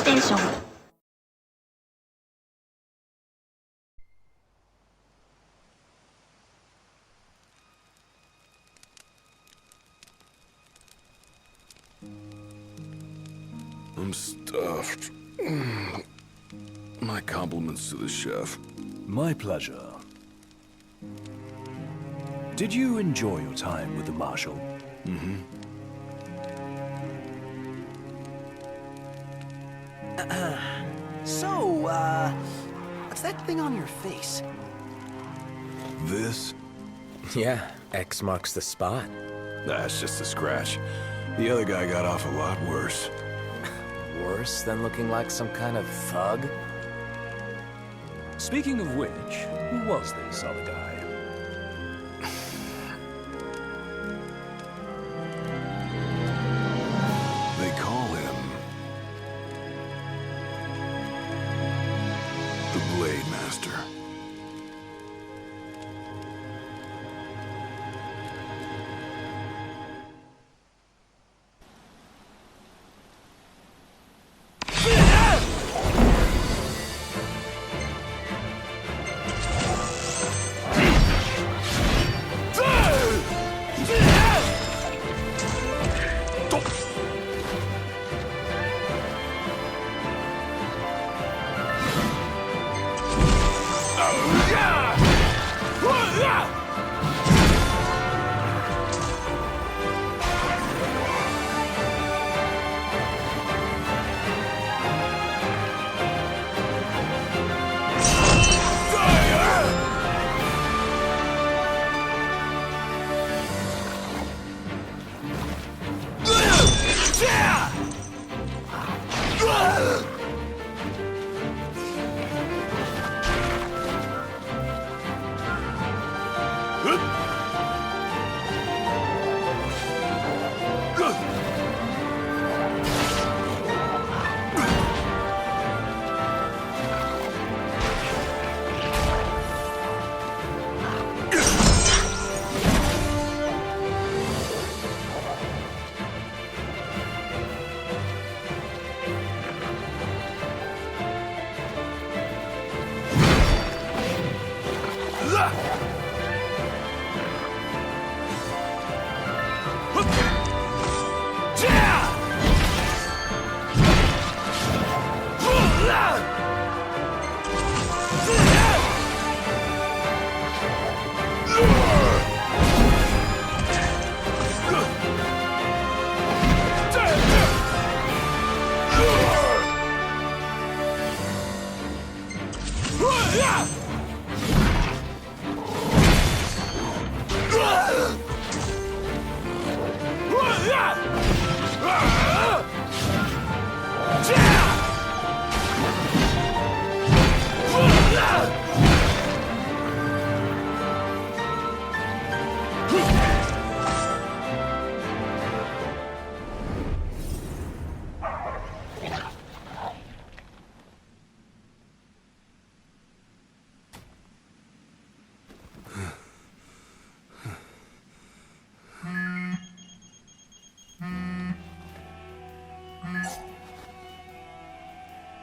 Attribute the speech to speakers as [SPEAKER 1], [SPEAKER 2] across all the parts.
[SPEAKER 1] ステーション。
[SPEAKER 2] I'm stuffed. My compliments to the chef.
[SPEAKER 3] My pleasure. Did you enjoy your time with the Marshal?
[SPEAKER 2] Mm-hmm.
[SPEAKER 4] So, what's that thing on your face?
[SPEAKER 2] This?
[SPEAKER 5] Yeah, X marks the spot.
[SPEAKER 2] That's just a scratch. The other guy got off a lot worse.
[SPEAKER 5] Worse than looking like some kind of thug?
[SPEAKER 3] Speaking of which, who was this other guy?
[SPEAKER 2] They call him the Blade Master.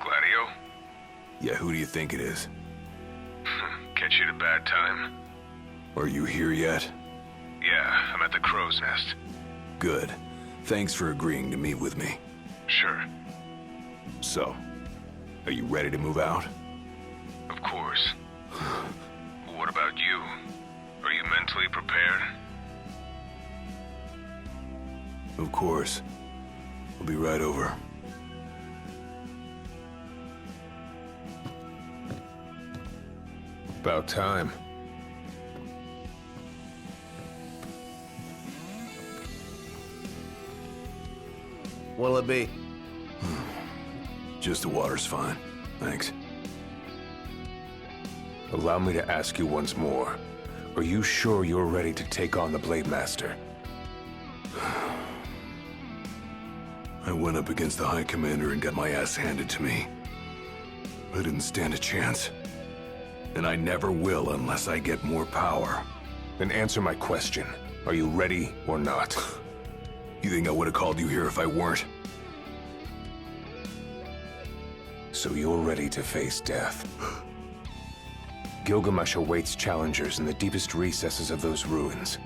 [SPEAKER 6] Gladio?
[SPEAKER 2] Yeah, who do you think it is?
[SPEAKER 6] Catch you at a bad time.
[SPEAKER 2] Are you here yet?
[SPEAKER 6] Yeah, I'm at the Crow's Nest.
[SPEAKER 2] Good. Thanks for agreeing to meet with me.
[SPEAKER 6] Sure.
[SPEAKER 2] So, are you ready to move out?
[SPEAKER 6] Of course. What about you? Are you mentally prepared?
[SPEAKER 2] Of course. I'll be right over.
[SPEAKER 6] About time.
[SPEAKER 4] What'll it be?
[SPEAKER 2] Just the water's fine. Thanks.
[SPEAKER 6] Allow me to ask you once more. Are you sure you're ready to take on the Blade Master?
[SPEAKER 2] I went up against the High Commander and got my ass handed to me. I didn't stand a chance. And I never will unless I get more power.
[SPEAKER 6] Then answer my question. Are you ready or not?
[SPEAKER 2] You think I would have called you here if I weren't?
[SPEAKER 1] So you're ready to face death. Gilgamesh awaits challengers in the deepest recesses of those ruins.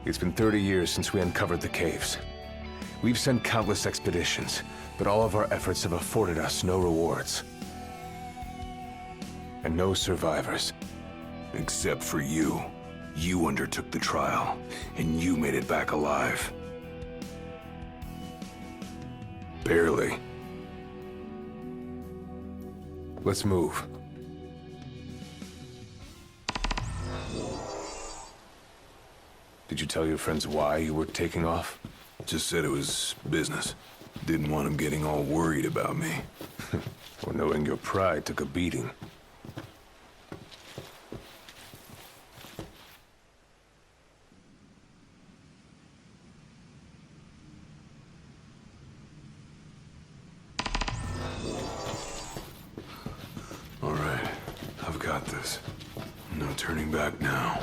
[SPEAKER 1] It's been 30 years since we uncovered the caves. We've sent countless expeditions, but all of our efforts have afforded us no rewards. And no survivors.
[SPEAKER 2] Except for you. You undertook the trial, and you made it back alive. Barely.
[SPEAKER 1] Let's move. Did you tell your friends why you were taking off?
[SPEAKER 2] Just said it was business. Didn't want them getting all worried about me.
[SPEAKER 1] Or knowing your pride took a beating.
[SPEAKER 2] All right, I've got this. No turning back now.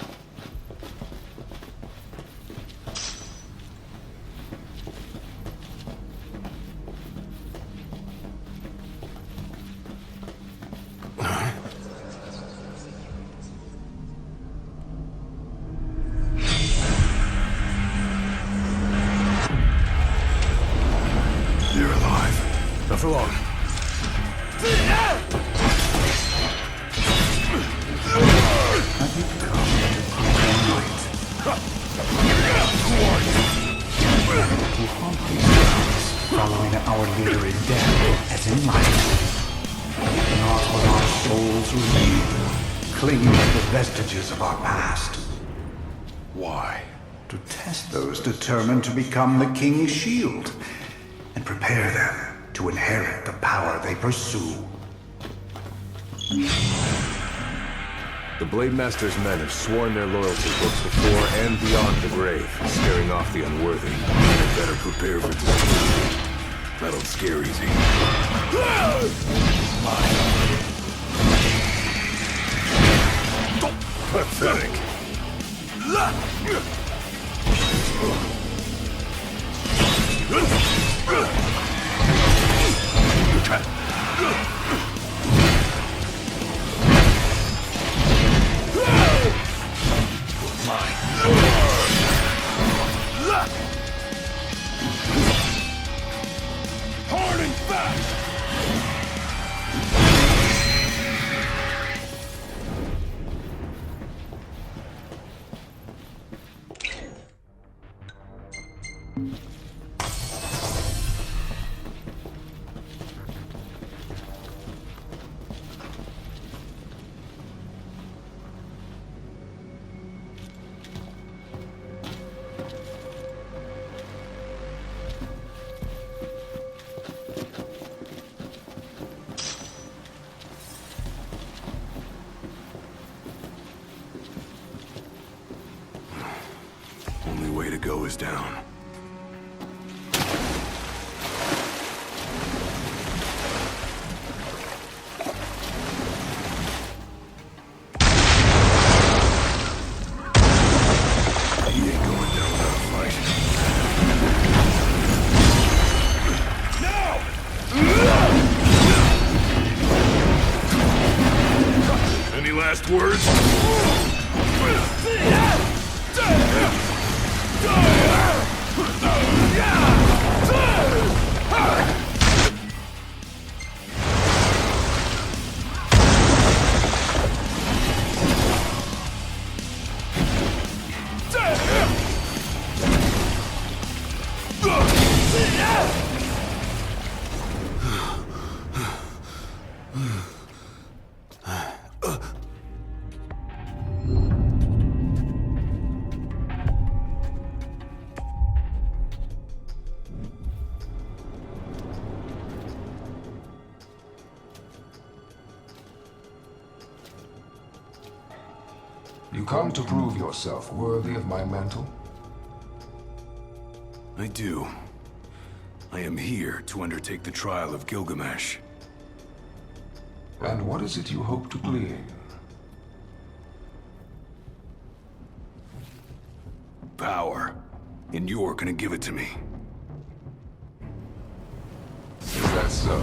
[SPEAKER 2] They're alive.
[SPEAKER 1] Not for long.
[SPEAKER 7] Following our leader in death as in life. Not when our souls remain, clinging to the vestiges of our past.
[SPEAKER 1] Why?
[SPEAKER 7] To test those determined to become the King's shield, and prepare them to inherit the power they pursue.
[SPEAKER 1] The Blade Master's men have sworn their loyalty both before and beyond the grave, scaring off the unworthy.
[SPEAKER 2] I better prepare for this. That'll scare easy.
[SPEAKER 1] Pathetic.
[SPEAKER 2] Hard and fast! Only way to go is down. He ain't going down without a fight. No! Any last words?
[SPEAKER 8] You come to prove yourself worthy of my mantle?
[SPEAKER 2] I do. I am here to undertake the trial of Gilgamesh.
[SPEAKER 8] And what is it you hope to glean?
[SPEAKER 2] Power. And you're gonna give it to me.
[SPEAKER 8] Is that so?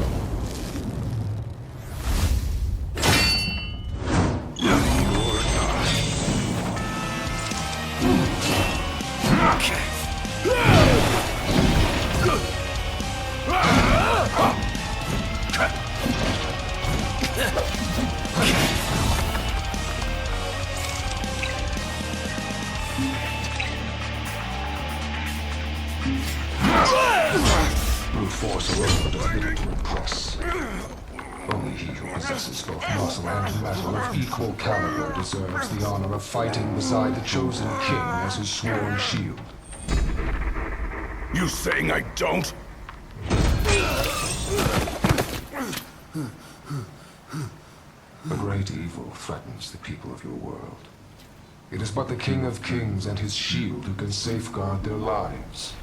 [SPEAKER 8] torso offer does little to impress. Only he who possesses both muscle and metal of equal caliber deserves the honor of fighting beside the chosen king as his sworn shield.
[SPEAKER 2] You saying I don't?
[SPEAKER 8] A great evil threatens the people of your world. It is but the King of Kings and his shield who can safeguard their lives.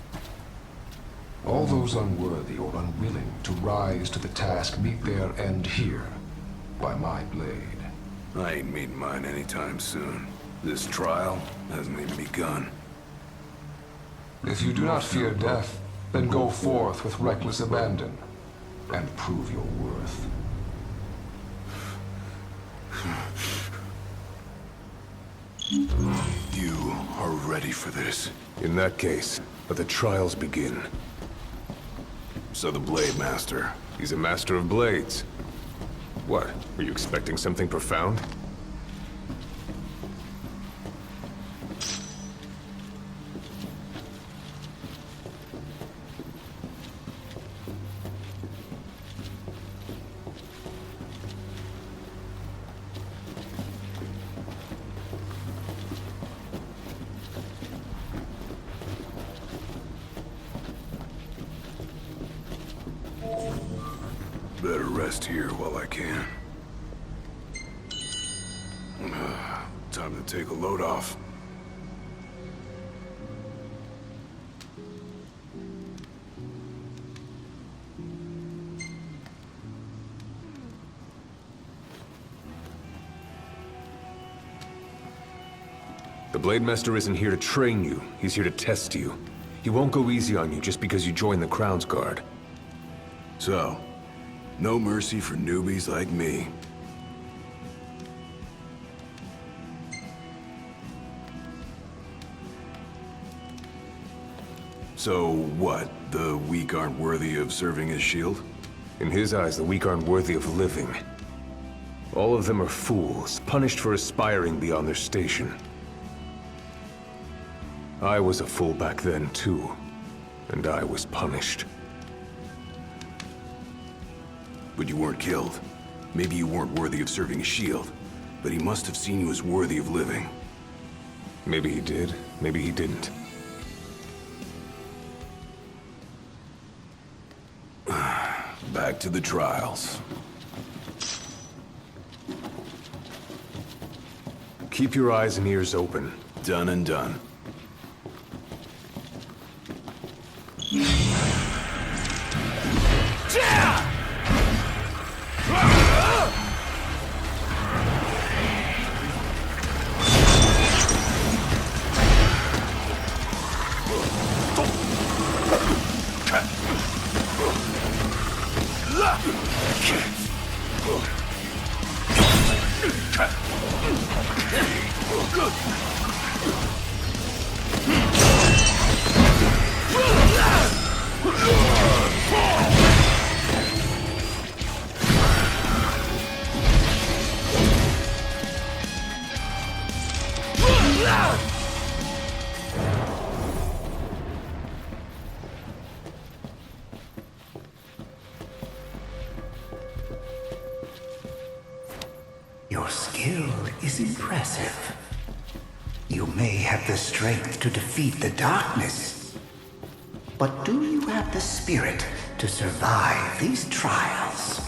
[SPEAKER 8] All those unworthy or unwilling to rise to the task meet their end here, by my blade.
[SPEAKER 2] I ain't meeting mine anytime soon. This trial hasn't even begun.
[SPEAKER 8] If you do not fear death, then go forth with reckless abandon, and prove your worth.
[SPEAKER 2] You are ready for this.
[SPEAKER 1] In that case, let the trials begin.
[SPEAKER 2] So the Blade Master.
[SPEAKER 1] He's a master of blades. What? Were you expecting something profound?
[SPEAKER 2] Better rest here while I can. Time to take a load off.
[SPEAKER 1] The Blade Master isn't here to train you. He's here to test you. He won't go easy on you just because you join the Crown's Guard.
[SPEAKER 2] So, no mercy for newbies like me. So what? The weak aren't worthy of serving as shield?
[SPEAKER 1] In his eyes, the weak aren't worthy of living. All of them are fools, punished for aspiring beyond their station. I was a fool back then, too. And I was punished.
[SPEAKER 2] But you weren't killed. Maybe you weren't worthy of serving as shield, but he must have seen you as worthy of living.
[SPEAKER 1] Maybe he did, maybe he didn't.
[SPEAKER 2] Back to the trials.
[SPEAKER 1] Keep your eyes and ears open.
[SPEAKER 2] Done and done.
[SPEAKER 7] Your skill is impressive. You may have the strength to defeat the darkness, but do you have the spirit to survive these trials?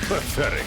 [SPEAKER 1] Pathetic.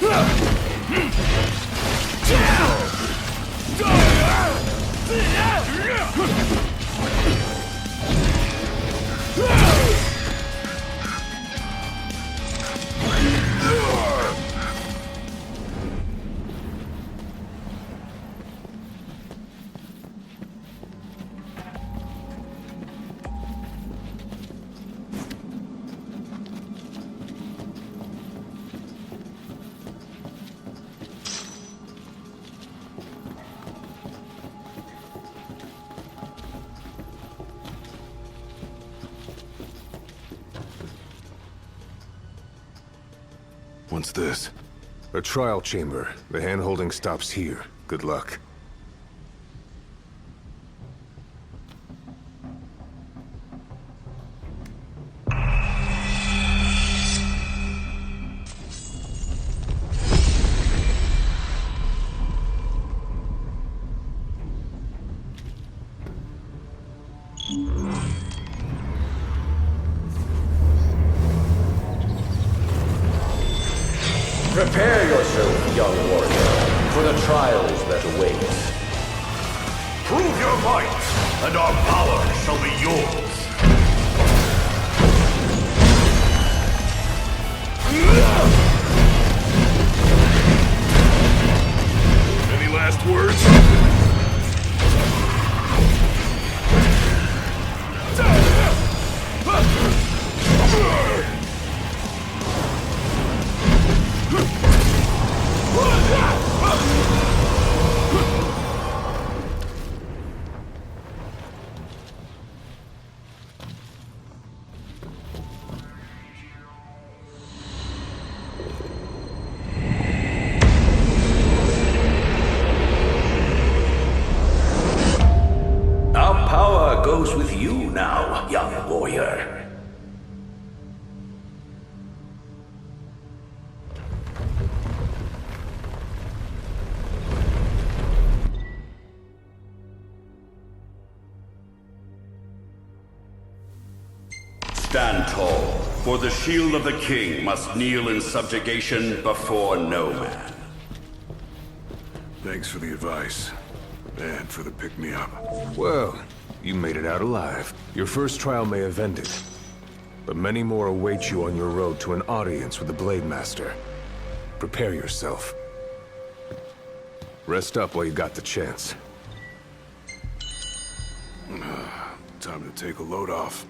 [SPEAKER 2] What's this?
[SPEAKER 1] A trial chamber. The hand-holding stops here. Good luck.
[SPEAKER 9] Prepare yourself, young warrior, for the trials that await.
[SPEAKER 10] Prove your might, and our power shall be yours.
[SPEAKER 2] Any last words?
[SPEAKER 10] Our power goes with you now, young warrior. Stand tall, for the shield of the king must kneel in subjugation before no man.
[SPEAKER 2] Thanks for the advice. And for the pick-me-up.
[SPEAKER 1] Well, you made it out alive. Your first trial may have ended, but many more await you on your road to an audience with the Blade Master. Prepare yourself. Rest up while you got the chance.
[SPEAKER 2] Time to take a load off.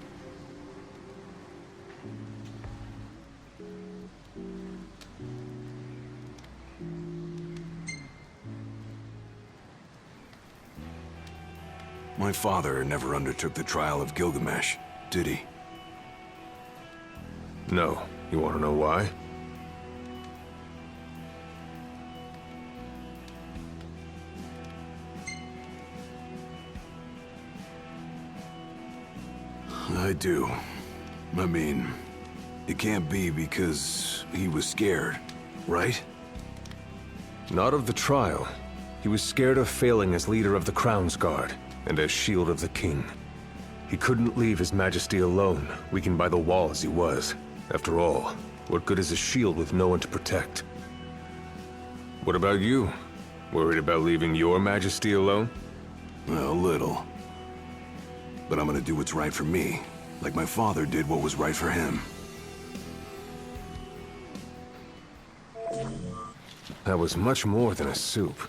[SPEAKER 2] My father never undertook the trial of Gilgamesh, did he?
[SPEAKER 1] No. You want to know why?
[SPEAKER 2] I do. I mean, it can't be because he was scared, right?
[SPEAKER 1] Not of the trial. He was scared of failing as leader of the Crown's Guard, and as Shield of the King. He couldn't leave His Majesty alone, weakened by the wall as he was. After all, what good is a shield with no one to protect? What about you? Worried about leaving your Majesty alone?
[SPEAKER 2] A little. But I'm gonna do what's right for me, like my father did what was right for him.
[SPEAKER 1] That was much more than a soup.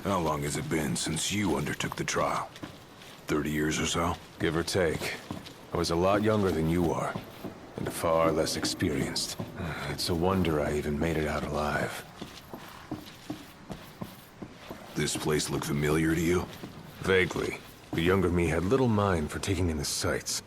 [SPEAKER 2] How long has it been since you undertook the trial? 30 years or so?
[SPEAKER 1] Give or take. I was a lot younger than you are, and far less experienced. It's a wonder I even made it out alive.
[SPEAKER 2] This place look familiar to you?
[SPEAKER 1] Vaguely. The younger me had little mind for taking in the sights.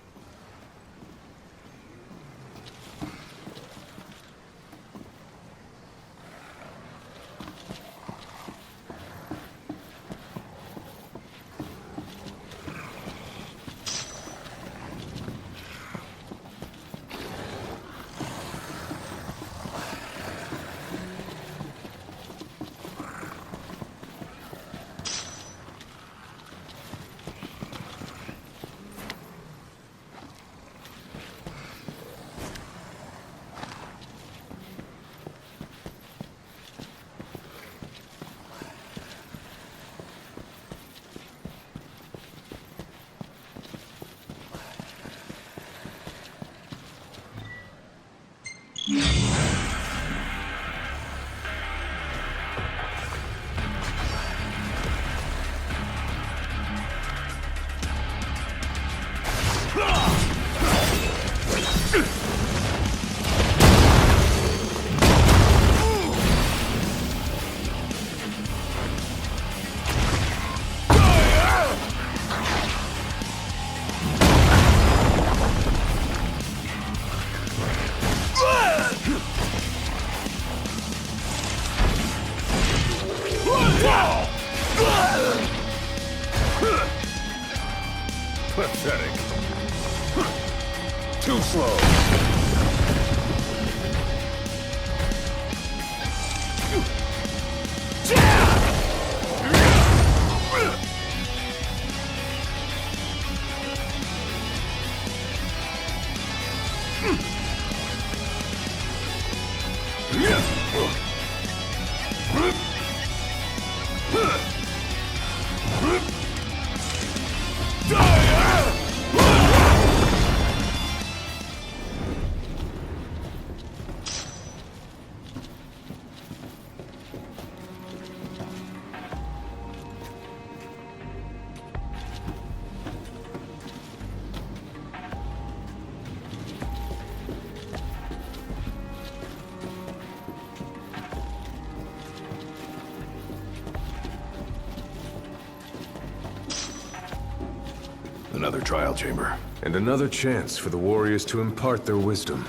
[SPEAKER 2] Another trial chamber.
[SPEAKER 1] And another chance for the warriors to impart their wisdom.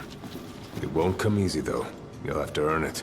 [SPEAKER 1] It won't come easy, though. You'll have to earn it.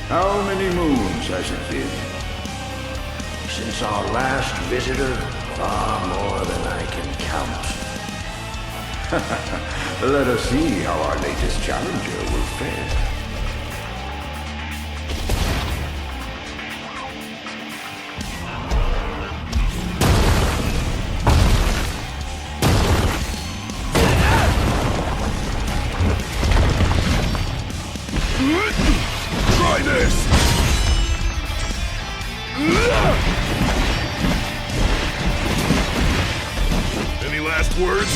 [SPEAKER 7] How many moons has it been? Since our last visitor? Far more than I can count. Let us see how our latest challenger will fare.
[SPEAKER 2] Try this! Any last words?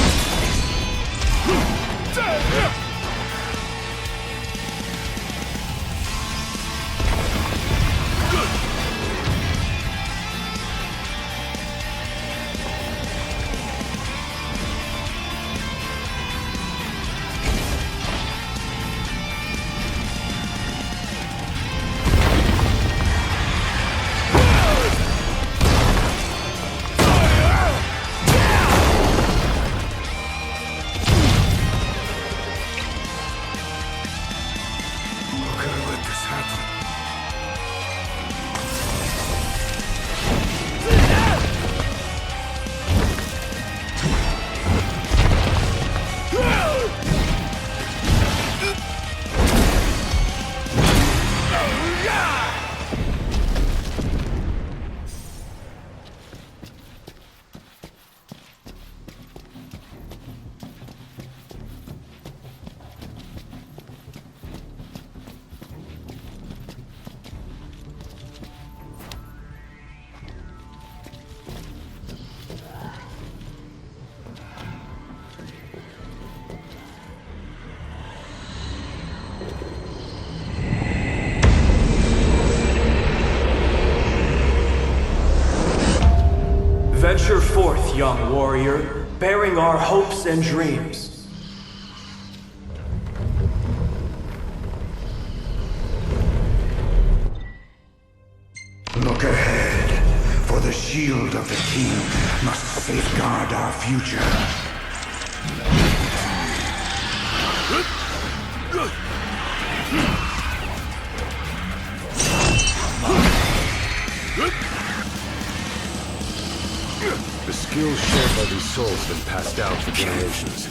[SPEAKER 11] Venture forth, young warrior, bearing our hopes and dreams.
[SPEAKER 7] Look ahead, for the shield of the king must safeguard our future.
[SPEAKER 1] The skills shared by these souls have been passed down for generations.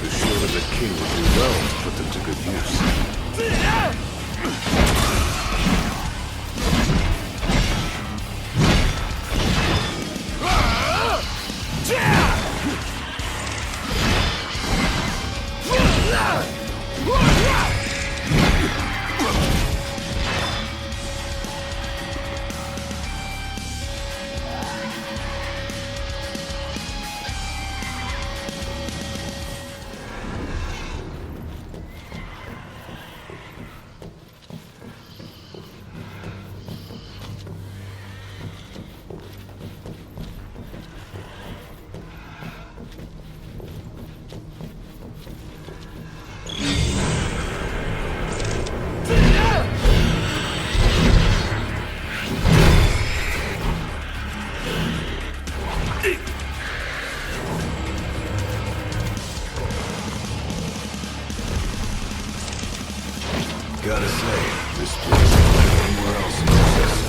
[SPEAKER 1] The shield of the king would do well to put them to good use.
[SPEAKER 2] Gotta say, this place is like anywhere else in Texas.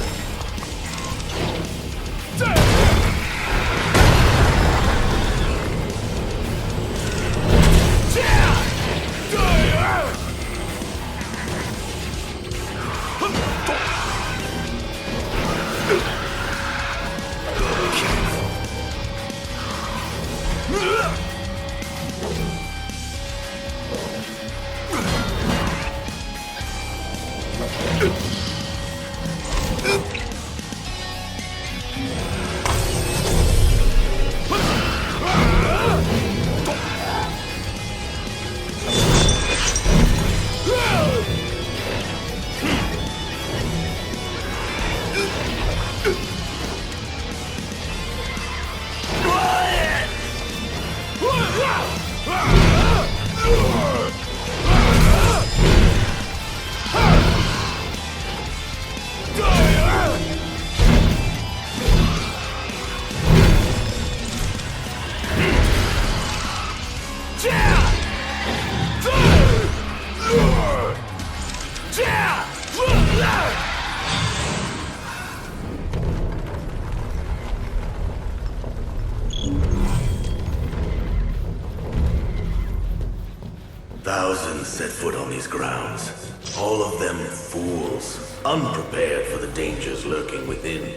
[SPEAKER 10] Thousands set foot on these grounds. All of them fools, unprepared for the dangers lurking within.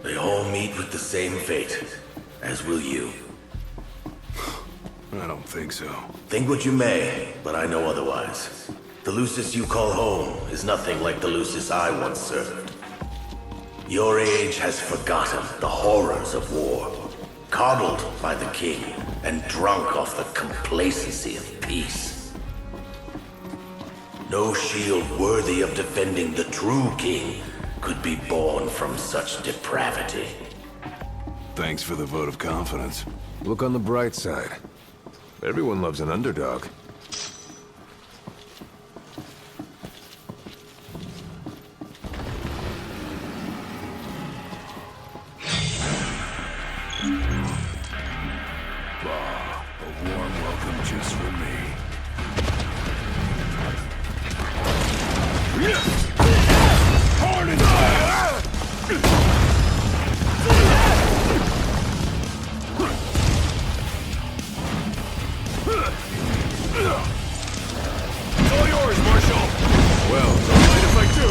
[SPEAKER 10] They all meet with the same fate, as will you.
[SPEAKER 2] I don't think so.
[SPEAKER 10] Think what you may, but I know otherwise. The Lucis you call home is nothing like the Lucis I once served. Your age has forgotten the horrors of war, coddled by the king, and drunk off the complacency of peace. No shield worthy of defending the true king could be born from such depravity.
[SPEAKER 2] Thanks for the vote of confidence.
[SPEAKER 1] Look on the bright side. Everyone loves an underdog.
[SPEAKER 2] A warm welcome just for me. Hard and
[SPEAKER 1] All yours, Marshal! Well, don't mind if I do.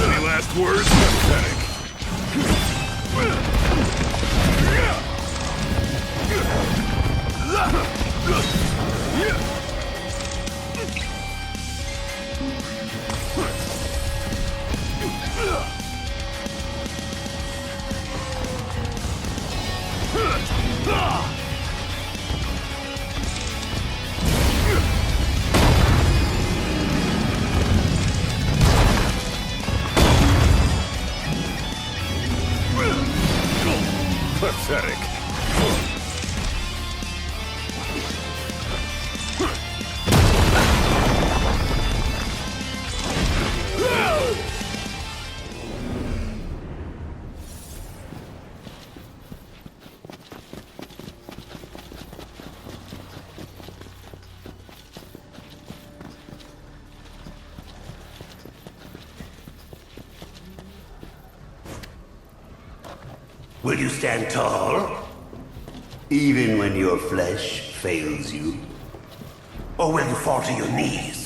[SPEAKER 2] Any last words? Pathetic.
[SPEAKER 1] Pathetic.
[SPEAKER 10] Will you stand tall? Even when your flesh fails you? Or will you fall to your knees?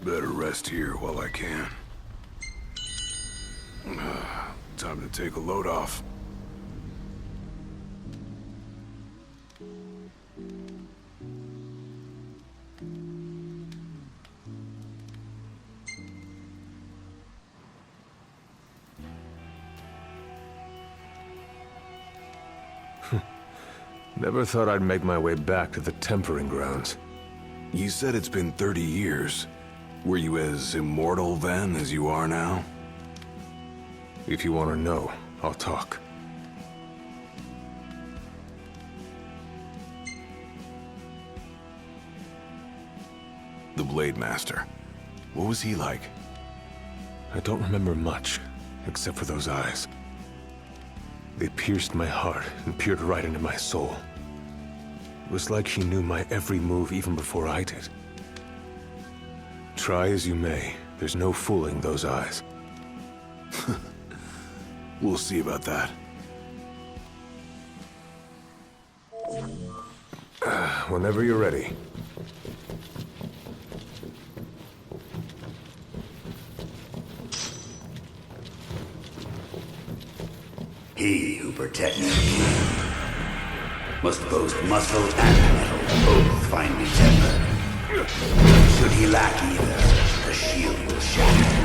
[SPEAKER 2] Better rest here while I can. Time to take a load off.
[SPEAKER 1] Never thought I'd make my way back to the tempering grounds.
[SPEAKER 2] You said it's been 30 years. Were you as immortal then as you are now?
[SPEAKER 1] If you want to know, I'll talk.
[SPEAKER 2] The Blade Master. What was he like?
[SPEAKER 1] I don't remember much, except for those eyes. They pierced my heart and peered right into my soul. It was like she knew my every move even before I did. Try as you may, there's no fooling those eyes.
[SPEAKER 2] We'll see about that.
[SPEAKER 1] Whenever you're ready.
[SPEAKER 7] He who protects the king must boast muscle and metal, both finely tempered. Should he lack either, the shield will shatter.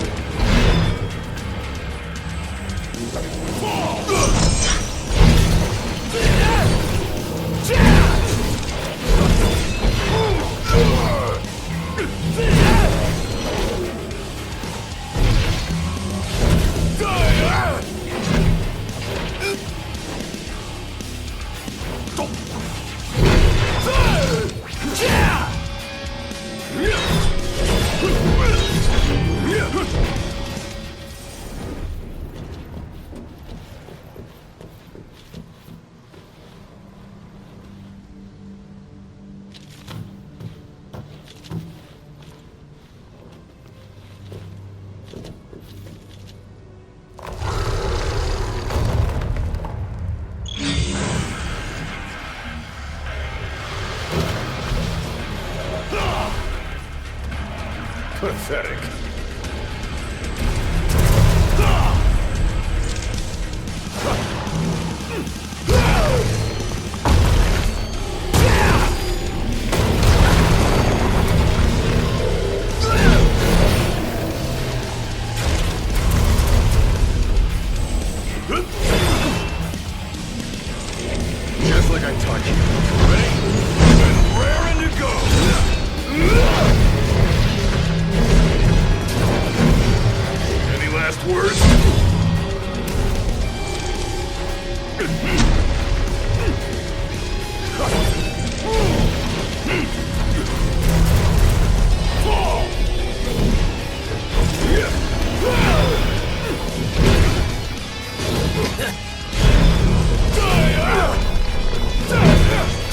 [SPEAKER 1] Pathetic.
[SPEAKER 2] Just like I taught you. Ready? And raring to go! Any last words?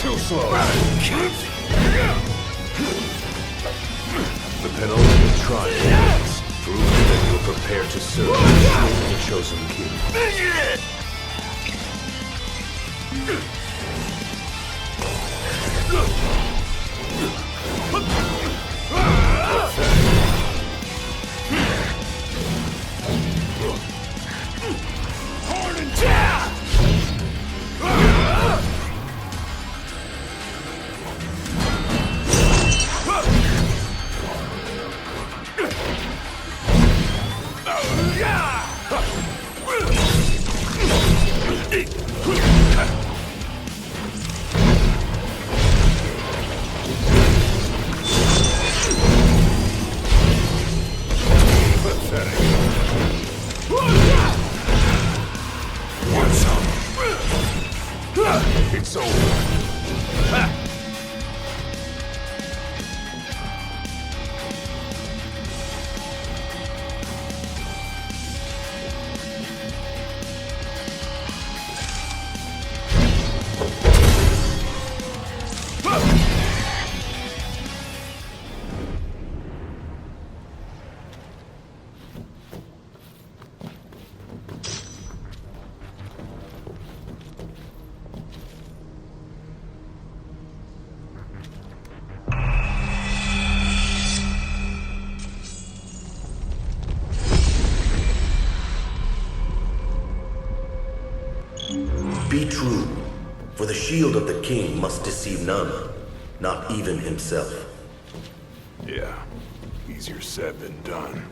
[SPEAKER 1] Too slow. The penultimate trial. Prove that you're prepared to serve the chosen king.
[SPEAKER 2] Hard and down!
[SPEAKER 1] It's over.
[SPEAKER 10] Be true, for the shield of the king must deceive none, not even himself.
[SPEAKER 2] Yeah, easier said than done.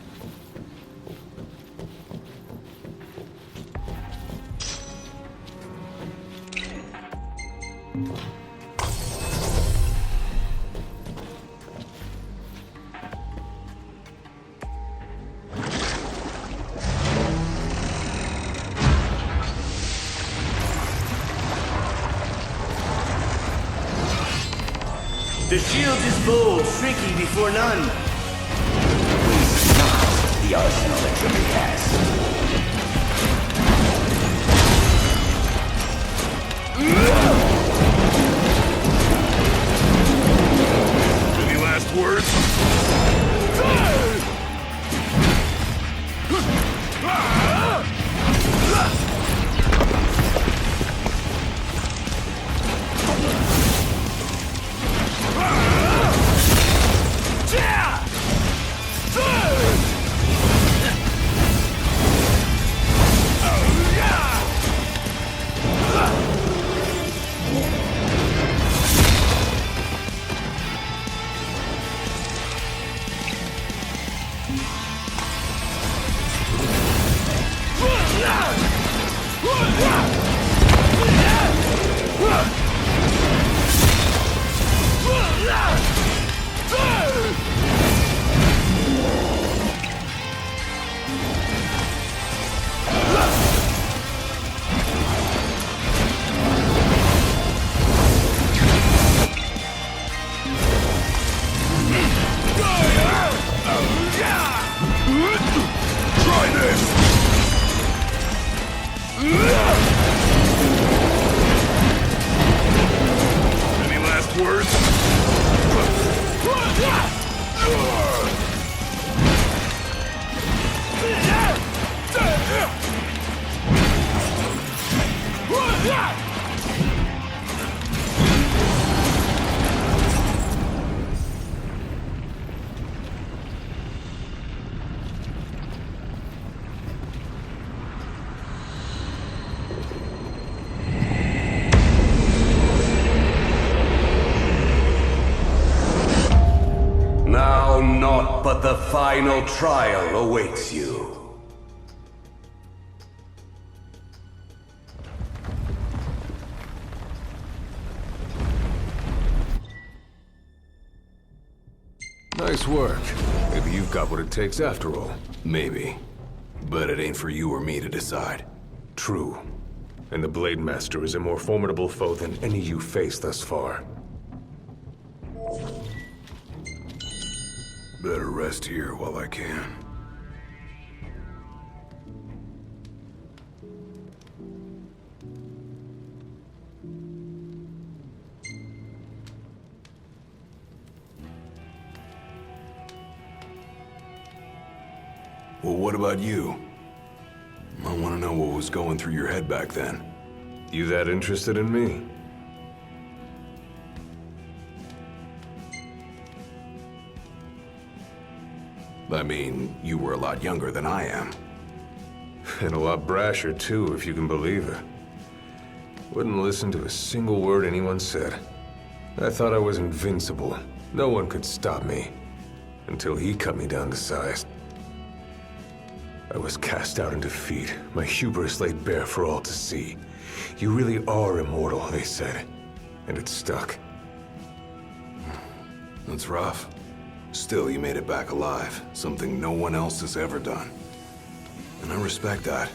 [SPEAKER 12] The shield is bold, shrieking before none.
[SPEAKER 7] Waste not the arsenal that Tribute has.
[SPEAKER 2] Any last words?
[SPEAKER 10] Now naught but the final trial awaits you.
[SPEAKER 1] Nice work. Maybe you've got what it takes after all.
[SPEAKER 2] Maybe. But it ain't for you or me to decide.
[SPEAKER 1] True. And the Blade Master is a more formidable foe than any you faced thus far.
[SPEAKER 2] Better rest here while I can. Well, what about you? I want to know what was going through your head back then.
[SPEAKER 1] You that interested in me?
[SPEAKER 2] I mean, you were a lot younger than I am.
[SPEAKER 1] And a lot brasher, too, if you can believe it. Wouldn't listen to a single word anyone said. I thought I was invincible. No one could stop me. Until he cut me down to size. I was cast out in defeat, my hubris laid bare for all to see. You really are immortal, they said. And it stuck.
[SPEAKER 2] That's rough. Still, you made it back alive, something no one else has ever done. And I respect that.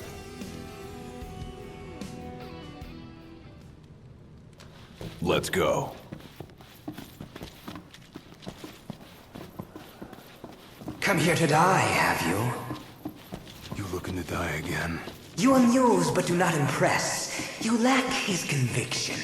[SPEAKER 2] Let's go.
[SPEAKER 7] Come here to die, have you?
[SPEAKER 2] You looking to die again?
[SPEAKER 7] You amuse but do not impress. You lack his conviction.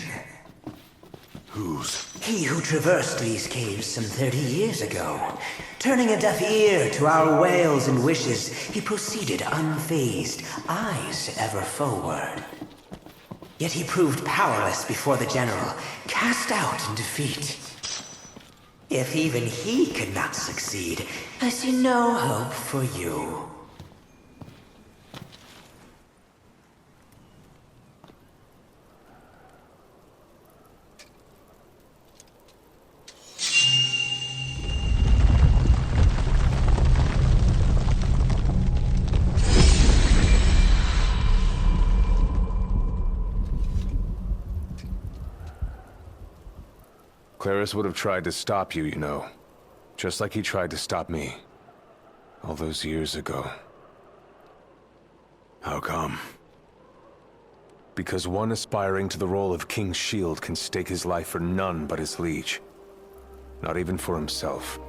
[SPEAKER 2] Whose?
[SPEAKER 7] He who traversed these caves some 30 years ago. Turning a deaf ear to our wails and wishes, he proceeded unfazed, eyes ever forward. Yet he proved powerless before the general, cast out in defeat. If even he could not succeed, I see no hope for you.
[SPEAKER 1] Claris would have tried to stop you, you know. Just like he tried to stop me. All those years ago.
[SPEAKER 2] How come?
[SPEAKER 1] Because one aspiring to the role of King's Shield can stake his life for none but his liege. Not even for himself.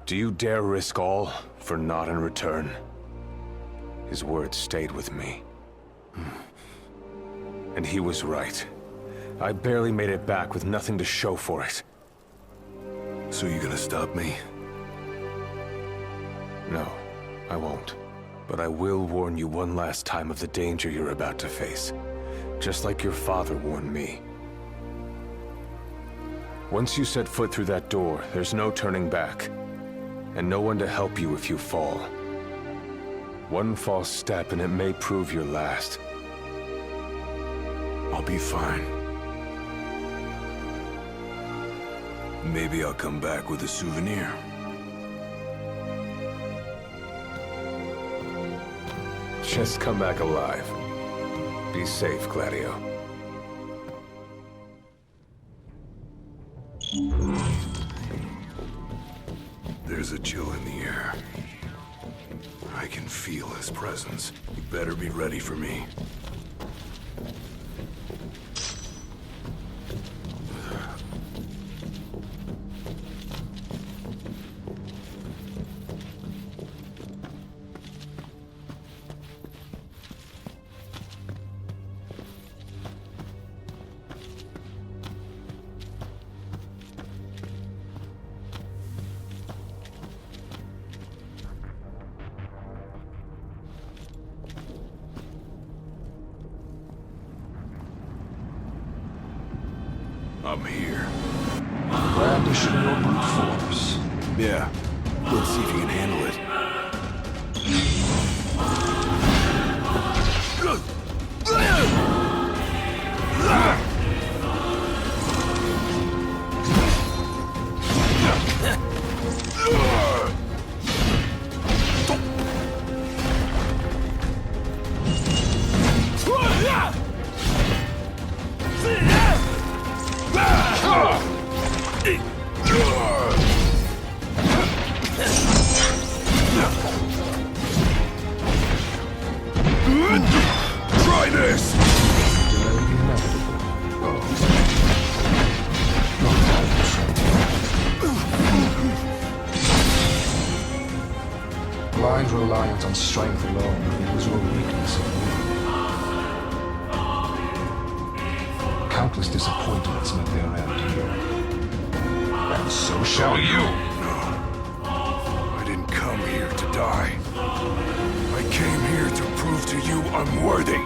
[SPEAKER 1] Do you dare risk all for naught in return? His words stayed with me. And he was right. I barely made it back with nothing to show for it.
[SPEAKER 2] So you gonna stop me?
[SPEAKER 1] No, I won't. But I will warn you one last time of the danger you're about to face. Just like your father warned me. Once you set foot through that door, there's no turning back. And no one to help you if you fall. One false step and it may prove your last.
[SPEAKER 2] I'll be fine. Maybe I'll come back with a souvenir.
[SPEAKER 1] Just come back alive. Be safe, Gladio.
[SPEAKER 2] There's a chill in the air. I can feel his presence. You better be ready for me. I'm here.
[SPEAKER 8] Brandishing your brute force.
[SPEAKER 2] Yeah. Let's see if you can handle it. Try this!
[SPEAKER 8] Blind reliance on strength alone was your weakness. Countless disappointments met their end here. And so shall you!
[SPEAKER 2] No. I didn't come here to die. I came here to prove to you I'm worthy.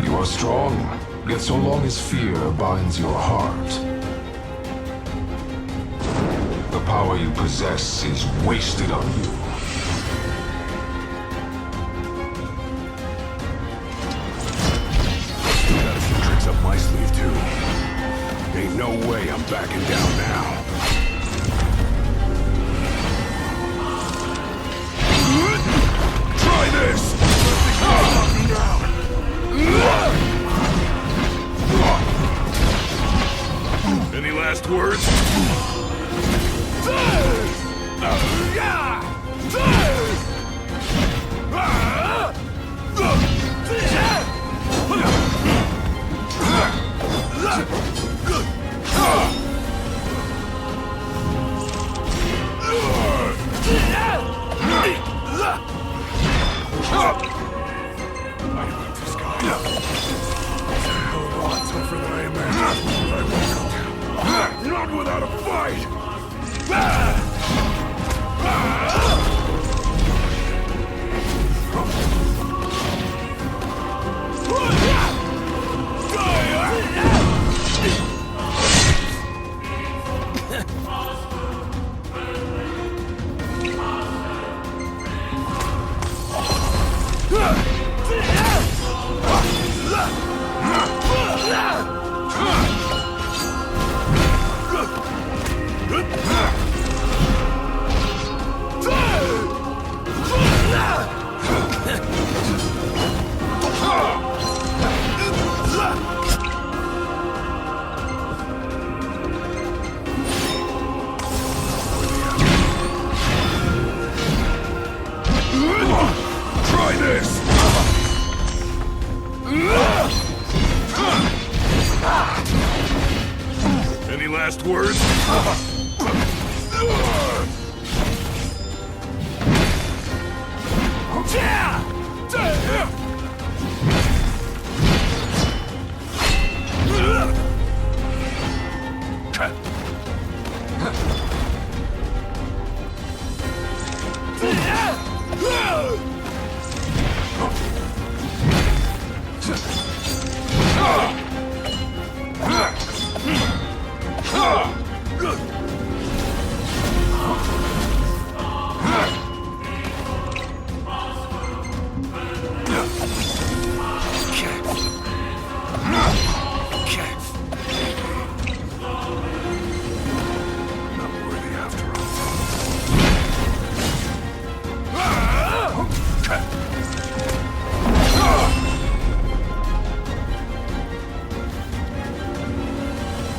[SPEAKER 8] You are strong, yet so long as fear binds your heart, the power you possess is wasted on you.
[SPEAKER 2] too. Ain't no way I'm backing down now. Try this! Any last words? Tougher than I imagined. I won't go down. Not without a fight! Try this! Any last words?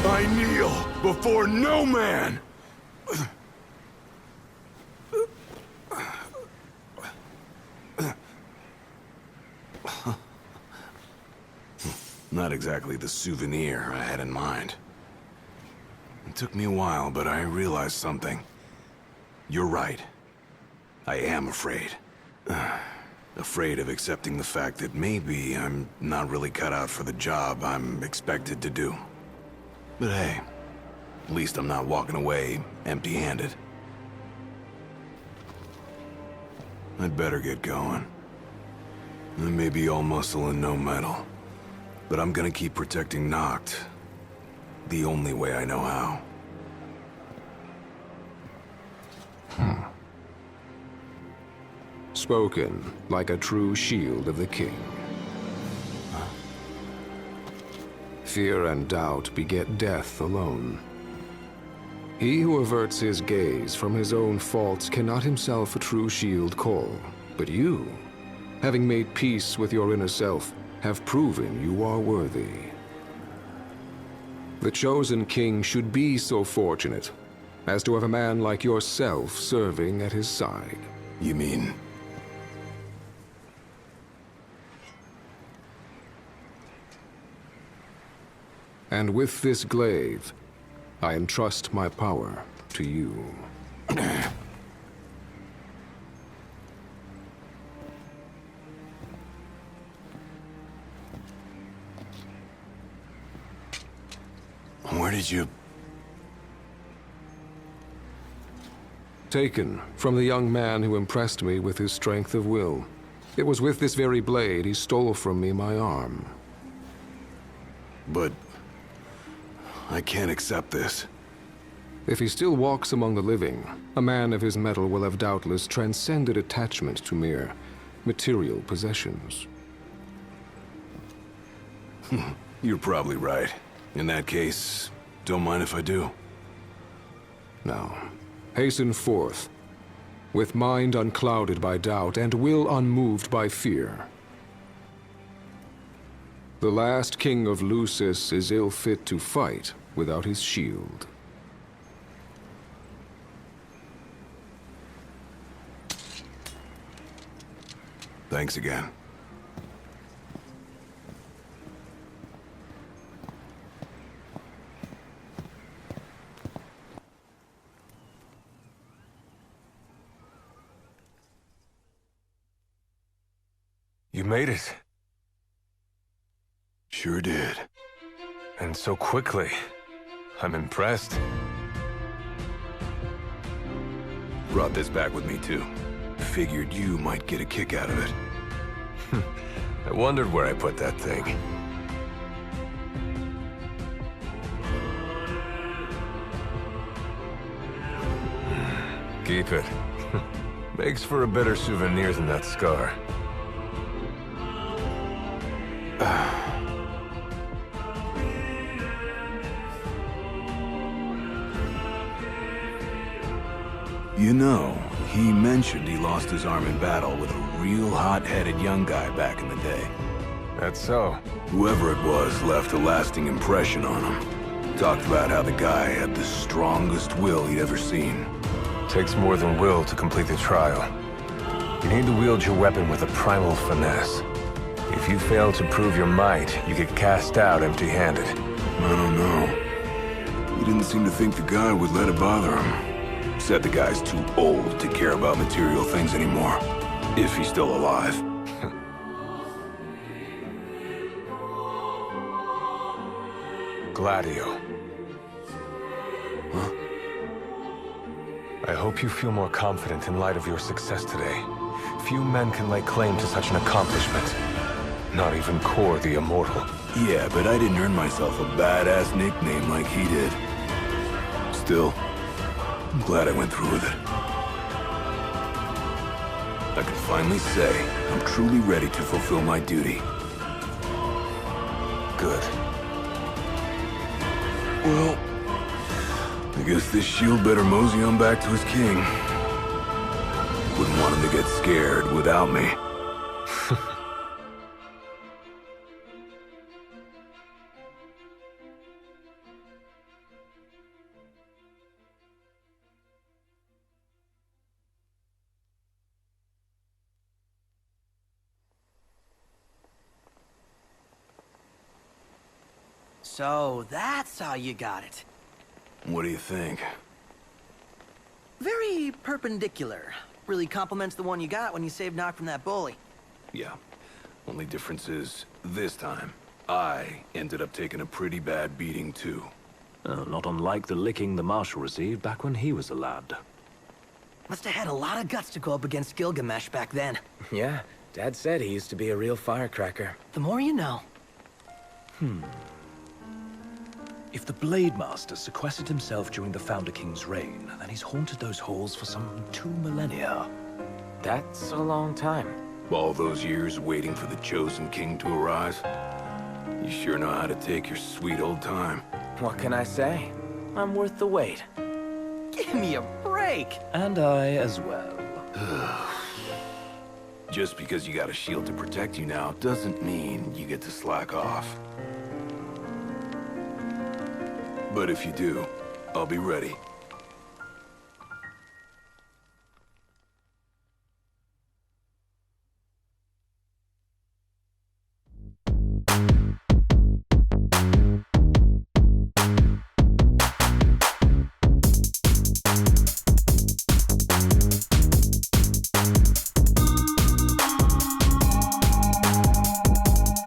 [SPEAKER 2] I kneel before no man! Not exactly the souvenir I had in mind. It took me a while, but I realized something. You're right. I am afraid. Afraid of accepting the fact that maybe I'm not really cut out for the job I'm expected to do. But hey, at least I'm not walking away empty-handed. I'd better get going. I may be all muscle and no metal, but I'm gonna keep protecting Noct the only way I know how.
[SPEAKER 8] Spoken like a true shield of the king. Fear and doubt beget death alone. He who averts his gaze from his own faults cannot himself a true shield call. But you, having made peace with your inner self, have proven you are worthy. The chosen king should be so fortunate as to have a man like yourself serving at his side.
[SPEAKER 2] You mean?
[SPEAKER 8] And with this glaive, I entrust my power to you.
[SPEAKER 2] Where did you...
[SPEAKER 8] Taken from the young man who impressed me with his strength of will. It was with this very blade he stole from me my arm.
[SPEAKER 2] But... I can't accept this.
[SPEAKER 8] If he still walks among the living, a man of his mettle will have doubtless transcended attachment to mere material possessions.
[SPEAKER 2] You're probably right. In that case, don't mind if I do.
[SPEAKER 8] Now, hasten forth, with mind unclouded by doubt and will unmoved by fear. The last king of Lucis is ill fit to fight without his shield.
[SPEAKER 2] Thanks again.
[SPEAKER 1] You made it.
[SPEAKER 2] Sure did.
[SPEAKER 1] And so quickly. I'm impressed.
[SPEAKER 2] Brought this back with me, too. Figured you might get a kick out of it.
[SPEAKER 1] I wondered where I put that thing. Keep it. Makes for a better souvenir than that scar.
[SPEAKER 2] You know, he mentioned he lost his arm in battle with a real hot-headed young guy back in the day.
[SPEAKER 1] That's so.
[SPEAKER 2] Whoever it was left a lasting impression on him. Talked about how the guy had the strongest will he'd ever seen.
[SPEAKER 1] Takes more than will to complete the trial. You need to wield your weapon with a primal finesse. If you fail to prove your might, you get cast out empty-handed.
[SPEAKER 2] I don't know. He didn't seem to think the guy would let it bother him. Said the guy's too old to care about material things anymore. If he's still alive.
[SPEAKER 1] Gladio.
[SPEAKER 2] Huh?
[SPEAKER 1] I hope you feel more confident in light of your success today. Few men can lay claim to such an accomplishment. Not even Kor the Immortal.
[SPEAKER 2] Yeah, but I didn't earn myself a badass nickname like he did. Still, I'm glad I went through with it. I can finally say I'm truly ready to fulfill my duty.
[SPEAKER 1] Good.
[SPEAKER 2] Well, I guess this shield better mosey on back to his king. Wouldn't want him to get scared without me.
[SPEAKER 4] So that's how you got it.
[SPEAKER 2] What do you think?
[SPEAKER 4] Very perpendicular. Really complements the one you got when you saved Nock from that bully.
[SPEAKER 2] Yeah. Only difference is, this time, I ended up taking a pretty bad beating too.
[SPEAKER 3] Not unlike the licking the Marshal received back when he was a lad.
[SPEAKER 4] Must have had a lot of guts to go up against Gilgamesh back then.
[SPEAKER 5] Yeah, Dad said he used to be a real firecracker.
[SPEAKER 4] The more you know.
[SPEAKER 3] If the Blade Master sequestered himself during the Founder King's reign, then he's haunted those halls for some 2 millennia.
[SPEAKER 5] That's a long time.
[SPEAKER 2] All those years waiting for the chosen king to arise. You sure know how to take your sweet old time.
[SPEAKER 5] What can I say? I'm worth the wait.
[SPEAKER 4] Give me a break!
[SPEAKER 3] And I as well.
[SPEAKER 2] Just because you got a shield to protect you now doesn't mean you get to slack off. But if you do, I'll be ready.